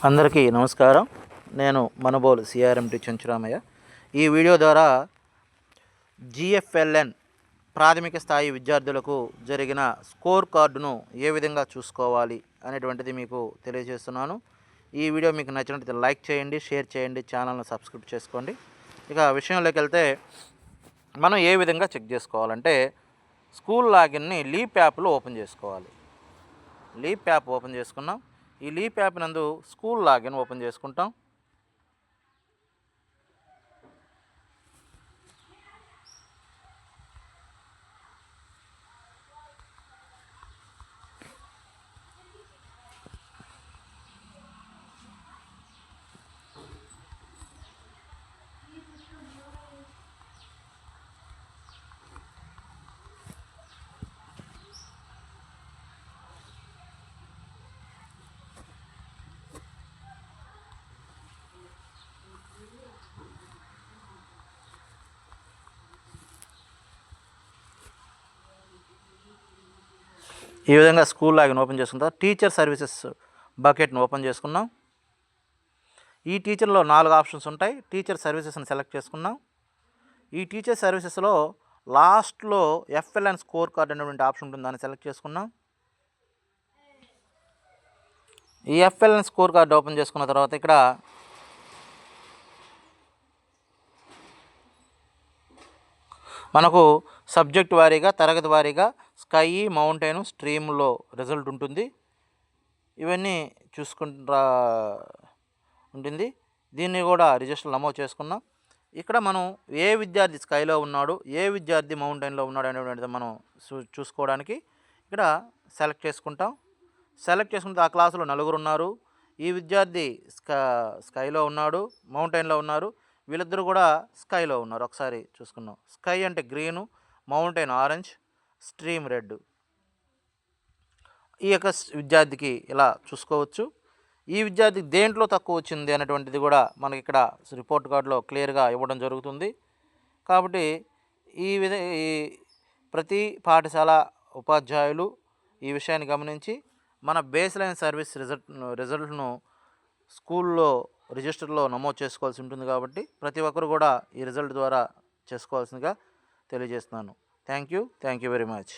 అందరికీ నమస్కారం. నేను మనబోలు సిఆర్ఎంటి చెంచురామయ్య. ఈ వీడియో ద్వారా జిఎఫ్ఎల్ఎన్ ప్రాథమిక స్థాయి విద్యార్థులకు జరిగిన స్కోర్ కార్డును ఏ విధంగా చూసుకోవాలి అనేటువంటిది మీకు తెలియజేస్తున్నాను. ఈ వీడియో మీకు నచ్చినట్లయితే లైక్ చేయండి, షేర్ చేయండి, ఛానల్ను సబ్స్క్రైబ్ చేసుకోండి. ఇక విషయంలోకి వెళ్తే మనం ఏ విధంగా చెక్ చేసుకోవాలంటే స్కూల్ లాగిన్ని లీప్ యాప్లో ఓపెన్ చేసుకోవాలి. లీప్ యాప్ ఓపెన్ చేసుకున్నాం. ఈ లీప్ యాప్ నందు స్కూల్ లాగిన్ ఓపెన్ చేసుకుంటాం. ఈ విధంగా స్కూల్ లాగిన్ ఓపెన్ చేసుకుంటాం. టీచర్ సర్వీసెస్ బకెట్ను ఓపెన్ చేసుకున్నాం. ఈ టీచర్లో 4 ఆప్షన్స్ ఉంటాయి. టీచర్ సర్వీసెస్ని సెలెక్ట్ చేసుకున్నాం. ఈ టీచర్ సర్వీసెస్లో లాస్ట్లో ఎఫ్ఎల్ఎన్ స్కోర్ కార్డ్ అనేటువంటి ఆప్షన్ ఉంటుంది, దాన్ని సెలెక్ట్ చేసుకున్నాం. ఈ ఎఫ్ఎల్ఎన్ స్కోర్ కార్డ్ ఓపెన్ చేసుకున్న తర్వాత ఇక్కడ మనకు సబ్జెక్ట్ వారీగా, తరగతి వారీగా స్కై, మౌంటైన్, స్ట్రీమ్లో రిజల్ట్ ఉంటుంది. ఇవన్నీ చూసుకుంటా ఉంటుంది. దీన్ని కూడా రిజిస్టర్ నమోదు చేసుకున్నాం. ఇక్కడ మనం ఏ విద్యార్థి స్కైలో ఉన్నాడు, ఏ విద్యార్థి మౌంటైన్లో ఉన్నాడు అనేటువంటిది మనం చూసుకోవడానికి ఇక్కడ సెలెక్ట్ చేసుకుంటాం. సెలెక్ట్ చేసుకుంటే ఆ క్లాసులో 4 ఉన్నారు. ఈ విద్యార్థి స్కైలో ఉన్నాడు, మౌంటైన్లో ఉన్నారు. వీళ్ళిద్దరూ కూడా స్కైలో ఉన్నారు. ఒకసారి చూసుకున్నాం. స్కై అంటే green, mountain orange, stream red. ఈ యొక్క విద్యార్థికి ఇలా చూసుకోవచ్చు. ఈ విద్యార్థికి దేంట్లో తక్కువ వచ్చింది అనేటువంటిది కూడా మనకి ఇక్కడ రిపోర్ట్ కార్డులో క్లియర్గా ఇవ్వడం జరుగుతుంది. కాబట్టి ఈ ప్రతి పాఠశాల ఉపాధ్యాయులు ఈ విషయాన్ని గమనించి మన బేస్ లైన్ సర్వీస్ రిజల్ట్ను స్కూల్లో రిజిస్టర్లో నమోదు చేసుకోవాల్సి ఉంటుంది. కాబట్టి ప్రతి ఒక్కరు కూడా ఈ రిజల్ట్ ద్వారా చేసుకోవాల్సిందిగా తెలియజేస్తున్నాను. Thank you very much.